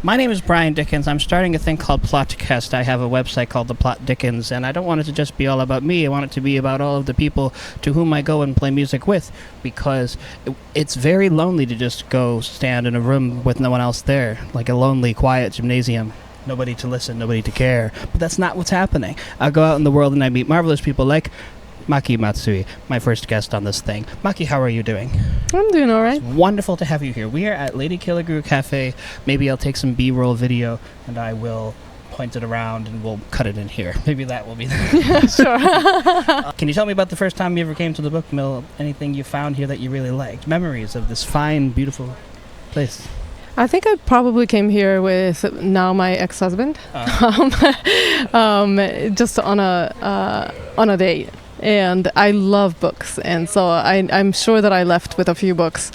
My name is Brian Dickens. I'm starting a thing called PlotCast. I have a website called The Plot Dickens, and I don't want it to just be all about me. I want it to be about all of the people to whom I go and play music with, because it's very lonely to just go stand in a room with no one else there, like a lonely, quiet gymnasium. Nobody to listen, nobody to care. But that's not what's happening. I go out in the world and I meet marvelous people like Maki Matsui, my first guest on this thing. Maki, how are you doing? I'm doing all right. It's wonderful to have you here. We are at Lady Killigrew Cafe. Maybe I'll take some B-roll video and I will point it around and we'll cut it in here. Maybe that will be Yeah, sure. Can you tell me about the first time you ever came to the book mill? Anything you found here that you really liked? Memories of this fine, beautiful place. I think I probably came here with now my ex-husband, just on a date. And I love books, and so I'm sure that I left with a few books.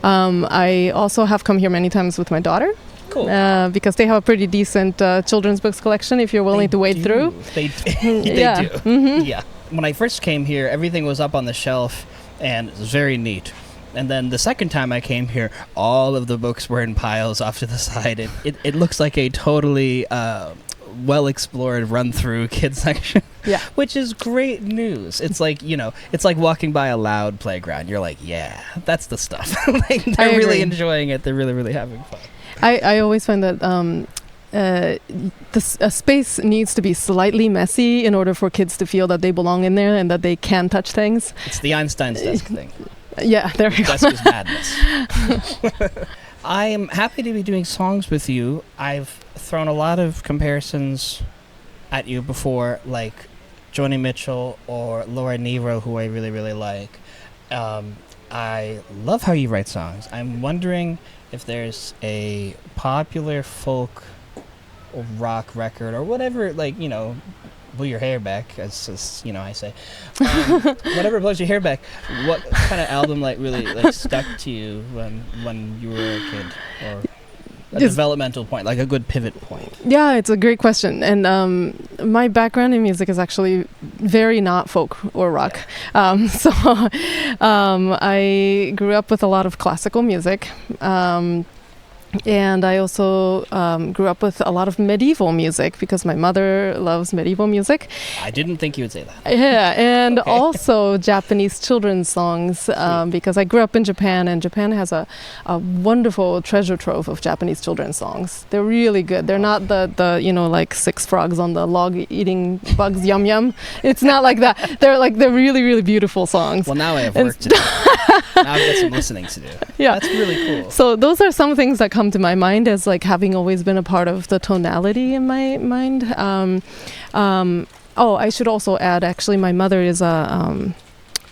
I also have come here many times with my daughter. Cool. Because they have a pretty decent children's books collection if you're willing to wade through. They do. Mm-hmm. Yeah. When I first came here, everything was up on the shelf, and it was very neat. And then the second time I came here, all of the books were in piles off to the side. It looks like a totally well-explored run-through kid section. Yeah. Which is great news. It's like, it's like walking by a loud playground. You're like, yeah, that's the stuff. Like, they're really enjoying it. They're really, really having fun. I always find that a space needs to be slightly messy in order for kids to feel that they belong in there and that they can touch things. It's the Einstein's desk thing. Yeah, there we go. Desk is madness. I am happy to be doing songs with you. I've thrown a lot of comparisons at you before, like Joni Mitchell or Laura Nero, who I really, really like. I love how you write songs. I'm wondering if there's a popular folk or rock record or whatever, blow your hair back, as I say. Whatever blows your hair back. What kind of album really stuck to you when you were a kid, or a developmental point, like a good pivot point? Yeah, it's a great question, and my background in music is actually very not folk or rock. So I grew up with a lot of classical music. And I also grew up with a lot of medieval music because my mother loves medieval music. I didn't think you would say that. Yeah, and also Japanese children's songs because I grew up in Japan, and Japan has a wonderful treasure trove of Japanese children's songs. They're really good. They're not the like six frogs on the log eating bugs yum yum. It's not like that. They're really, really beautiful songs. Well, now I have work to do. Now I've got some listening to do. Yeah. That's really cool. So those are some things that come to my mind as like having always been a part of the tonality in my mind. I should also add, actually, my mother is a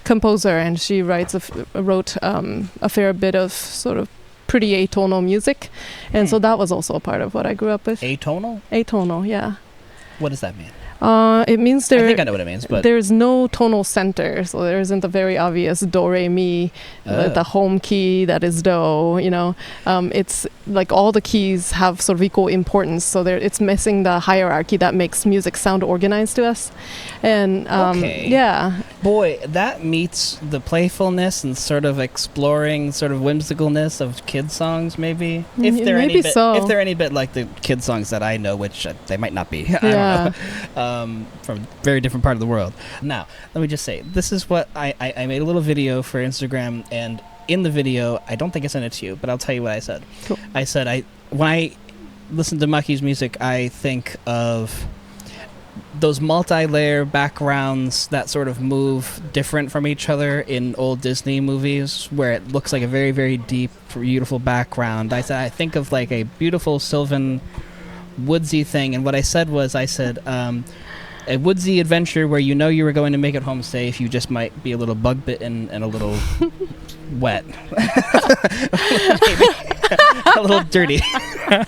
composer, and she wrote a fair bit of sort of pretty atonal music, and so that was also a part of what I grew up with. Atonal? Atonal, yeah. What does that mean? It means I think I know what it means, but there's no tonal center, so there isn't a very obvious do, re, mi, the home key that is do. It's like all the keys have sort of equal importance, so it's missing the hierarchy that makes music sound organized to us. And yeah, boy, that meets the playfulness and sort of exploring, sort of whimsicalness of kid songs. Maybe if they're any bit like the kid songs that I know, which they might not be. I don't know. From a very different part of the world. Now, let me just say, this is what I made a little video for Instagram, and in the video, I don't think I sent it to you, but I'll tell you what I said. Cool. I said, when I listen to Maki's music, I think of those multi-layer backgrounds that sort of move different from each other in old Disney movies, where it looks like a very, very deep, beautiful background. I said, I think of like a beautiful sylvan woodsy thing, and what I said was, a woodsy adventure where you were going to make it home safe, you just might be a little bug bitten and a little wet. Maybe a little dirty. So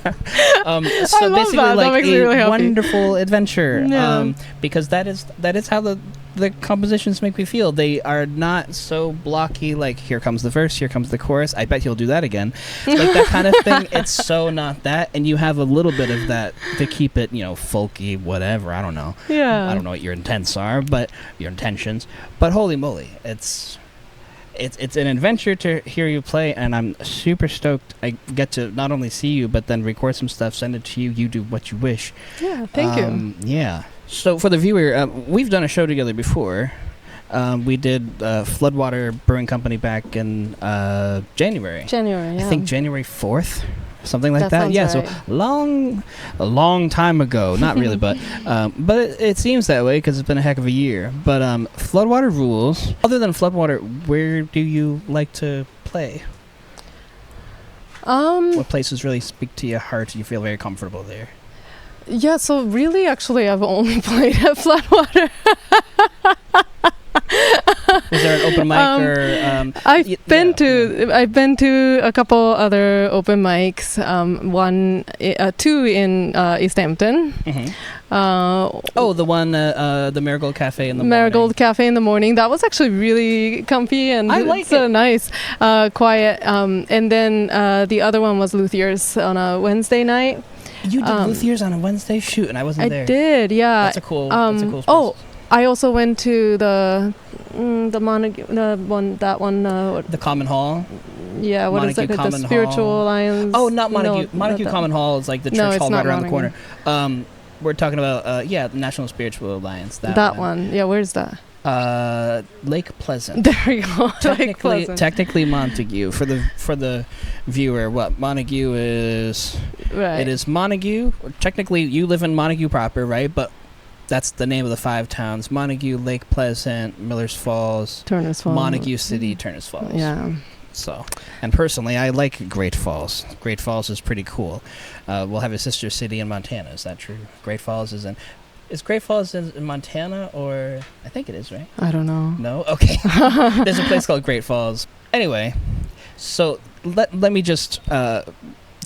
basically like a really wonderful adventure. Yeah. Because that is how the compositions make me feel. They are not so blocky, like here comes the verse, here comes the chorus, I bet he'll do that again. Like that kind of thing. It's so not that, and you have a little bit of that to keep it, folky, whatever, I don't know. Yeah. I don't know what your intentions are, but holy moly, it's an adventure to hear you play, and I'm super stoked. I get to not only see you, but then record some stuff, send it to you. You do what you wish. Yeah, thank you. Yeah. So for the viewer, we've done a show together before. We did Floodwater Brewing Company back in January. January, yeah. I think January 4th. Something like that. Sounds Yeah, right. So a long time ago. Not really, but it seems that way because it's been a heck of a year. But Floodwater rules. Other than Floodwater, where do you like to play? What places really speak to your heart? You feel very comfortable there? Yeah, so really, actually, I've only played at Floodwater. Is there an open mic or? I've been to a couple other open mics. Two in East Hampton. Mm-hmm. The one, the Marigold Cafe in the morning. Marigold Cafe in the morning. That was actually really comfy and so nice, quiet. And then the other one was Luthier's on a Wednesday night. You did Luthier's on a Wednesday? Shoot, and I wasn't there. I did, yeah. That's a cool space. I also went to the Montague, the Common Hall. Yeah, what is it? The Spiritual Alliance. Oh, not Montague. Montague Common Hall is like the church hall right around the corner. We're talking about the National Spiritual Alliance. That one. Yeah, where's that? Lake Pleasant. There we go. Technically Montague for the viewer. What Montague is? Right. It is Montague. Technically, you live in Montague proper, right? But that's the name of the 5 towns: Montague, Lake Pleasant, Millers Falls, Turners Falls, Montague City, Turners Falls. Yeah. So, and personally, I like Great Falls. Great Falls is pretty cool. We'll have a sister city in Montana. Is that true? Great Falls is in. Is Great Falls in Montana, or I think it is, right? I don't know. No? Okay. There's a place called Great Falls. Anyway, so let me just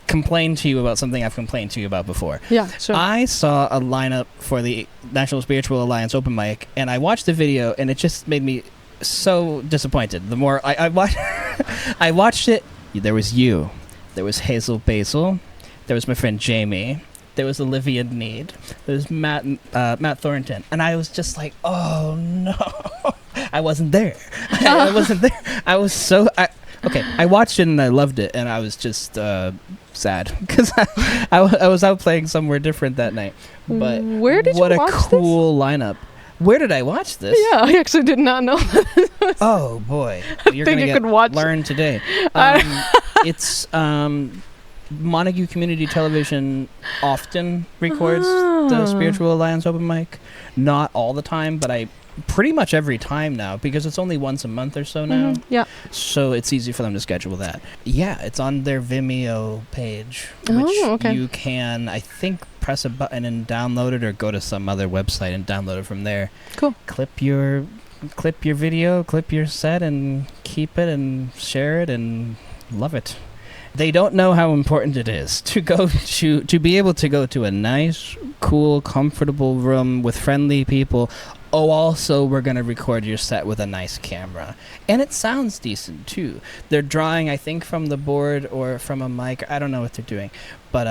complain to you about something I've complained to you about before. Yeah, sure. I saw a lineup for the National Spiritual Alliance open mic, and I watched the video, and it just made me so disappointed. The more I watched, I watched it. There was you, there was Hazel Basil, there was my friend Jamie, there was Olivia Need, there was Matt Thornton, and I was just like, oh no, I wasn't there. I wasn't there. I was so. I watched it and I loved it, and I was just sad because I was out playing somewhere different that night. But where did you watch this? What a cool lineup! Where did I watch this? Yeah, I actually did not know. Oh boy, you're gonna learn today. It's Montague Community Television often records the Spiritual Alliance open mic. Not all the time, but pretty much every time now, because it's only once a month or so now. Mm-hmm. Yeah. So it's easy for them to schedule that. Yeah, it's on their Vimeo page, which you can, I think, press a button and download it, or go to some other website and download it from there. Cool. Clip your video, clip your set, and keep it and share it and love it. They don't know how important it is to be able to go to a nice, cool, comfortable room with friendly people. Oh, also, we're going to record your set with a nice camera. And it sounds decent, too. They're drawing, I think, from the board or from a mic. I don't know what they're doing. But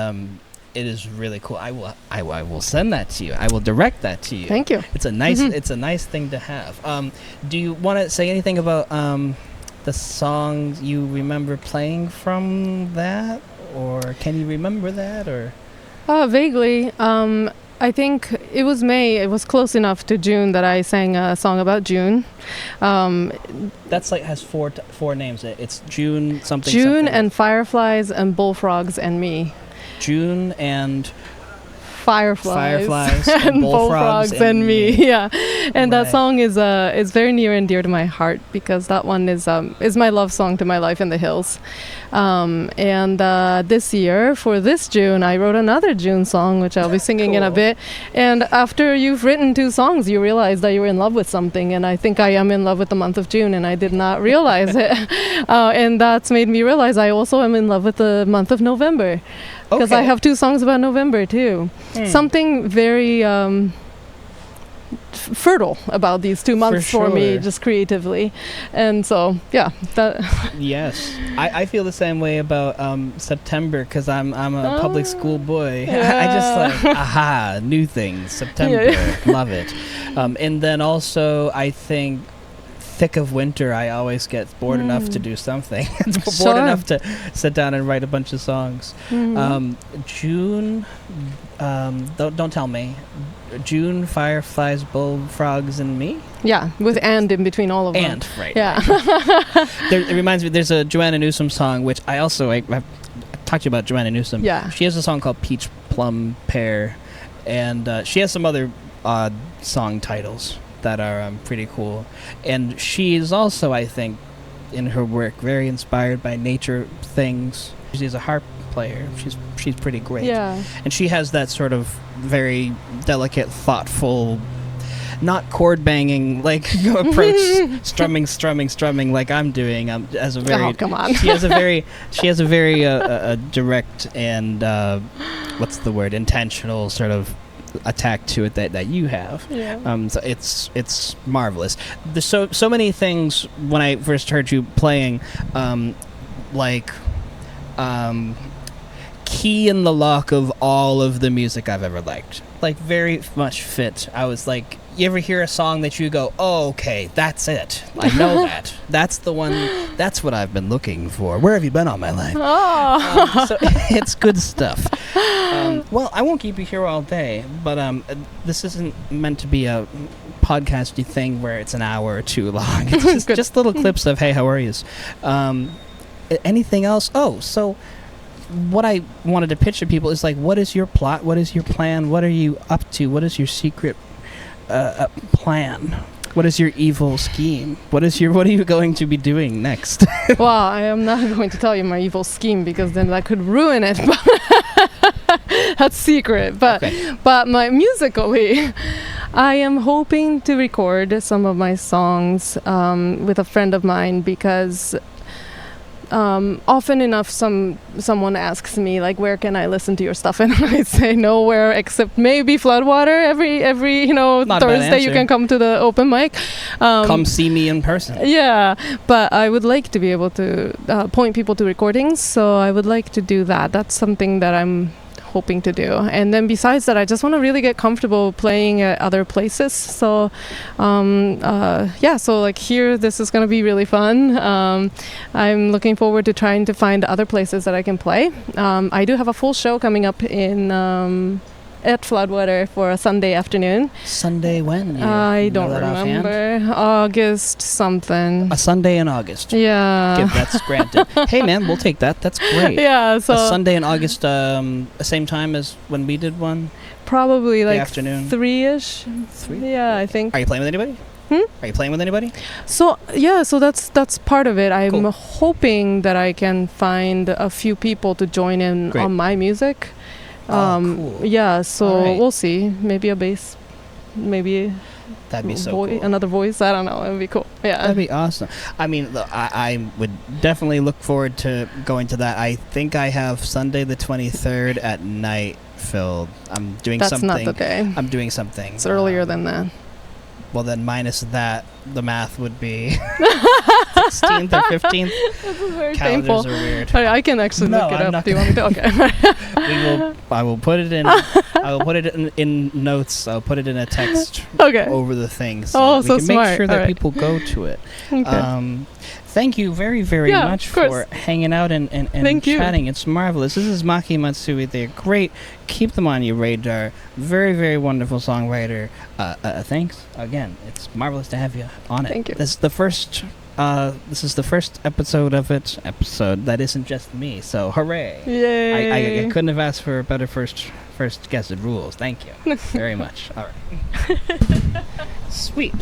it is really cool. I will send that to you. I will direct that to you. Thank you. It's a nice thing to have. Do you want to say anything about the songs you remember playing from that? Or can you remember that? Or vaguely. I think it was May. It was close enough to June that I sang a song about June. That's has four names. It's June something. June and fireflies and bullfrogs and me. June and fireflies and bullfrogs and me. Yeah, and that song is very near and dear to my heart, because that one is my love song to my life in the hills. And this year, for this June, I wrote another June song, which I'll be singing in a bit. And after you've written 2 songs, you realize that you're in love with something. And I think I am in love with the month of June, and I did not realize it. And that's made me realize I also am in love with the month of November. Because I have 2 songs about November, too. Something very fertile about these 2 months for me, just creatively. And so, yeah. Yes. I feel the same way about September, because I'm a public school boy. I just like, new things, September, love it. And then also, I think thick of winter, I always get bored enough to do something. Bored Sure. enough to sit down and write a bunch of songs. June, don't tell me. June, fireflies, bullfrogs, and me. Yeah, with and in between all of them. And right. Yeah. It reminds me. There's a Joanna Newsom song, which I've talked to you about Joanna Newsom. Yeah. She has a song called Peach, Plum, Pear, and she has some other odd song titles that are pretty cool. And she is also, I think, in her work, very inspired by nature things. She's a harp player. She's pretty great. Yeah. And she has that sort of very delicate, thoughtful, not chord banging like approach, strumming like I'm doing. As a very Oh, come on. she has a very direct and what's the word, intentional sort of attack to it that you have. Yeah. So it's marvelous. There's so many things when I first heard you playing, like key in the lock of all of the music I've ever liked. Like very much fit. I was like, you ever hear a song that you go, oh, okay, that's it. I know that. That's the one. That's what I've been looking for. Where have you been all my life? Oh. So it's good stuff. Well, I won't keep you here all day, but this isn't meant to be a podcasty thing where it's an hour or two long. It's just little clips of, hey, how are yous? Anything else? Oh, so what I wanted to pitch to people is like, what is your plot? What is your plan? What are you up to? What is your secret plan? What is your evil scheme? What are you going to be doing next? Well, I am not going to tell you my evil scheme because then that could ruin it. That's secret. But Okay. but my musically, I am hoping to record some of my songs with a friend of mine because often enough someone asks me like, where can I listen to your stuff, and I say nowhere except maybe Floodwater. Every Not a bad Thursday you answer. can come to the open mic. Come see me in person. Yeah, but I would like to be able to point people to recordings, so I would like to do that. That's something that I'm hoping to do. And then besides that, I just want to really get comfortable playing at other places. So so like here, this is going to be really fun. I'm looking forward to trying to find other places that I can play. I do have a full show coming up in at Floodwater for a Sunday afternoon. Sunday when? I You don't know that offhand? remember. August something. A Sunday in August. Yeah. That's granted. Hey man, we'll take that. That's great. Yeah, A so Sunday in August, same time as when we did one. probably the like afternoon. 3-ish. 3. Yeah, I think. Are you playing with anybody? Are you playing with anybody? So that's part of it. I'm Cool. hoping that I can find a few people to join in Great. on my music. Cool. Yeah, so All right. we'll see. Maybe a bass, maybe That'd be so cool. another voice. I don't know. It'd be cool. Yeah. That'd be awesome. I mean, I would definitely look forward to going to that. I think I have Sunday the 23rd at night filled. I'm doing That's something. not the day. I'm doing something. It's earlier than that. Well, then minus that, the math would be 16th or 15th. This is very Calendars painful. are weird. I can actually No, look it I'm up. not Do you want me to? Okay. I will put it in. I will put it in notes. I'll put it in a text Okay. over the thing, Oh, we so can make smart. sure that All right. people go to it. Okay. Thank you very, very Yeah, much of course. for hanging out and Thank you. chatting. It's marvelous. This is Maki Matsui. They're great. Keep them on your radar. Very, very wonderful songwriter. Thanks again. It's marvelous to have you on it. Thank you. This is the first. This is the first episode of it. Episode that isn't just me. So hooray! Yay. I couldn't have asked for a better first guess at rules. Thank you very much. All right. Sweet.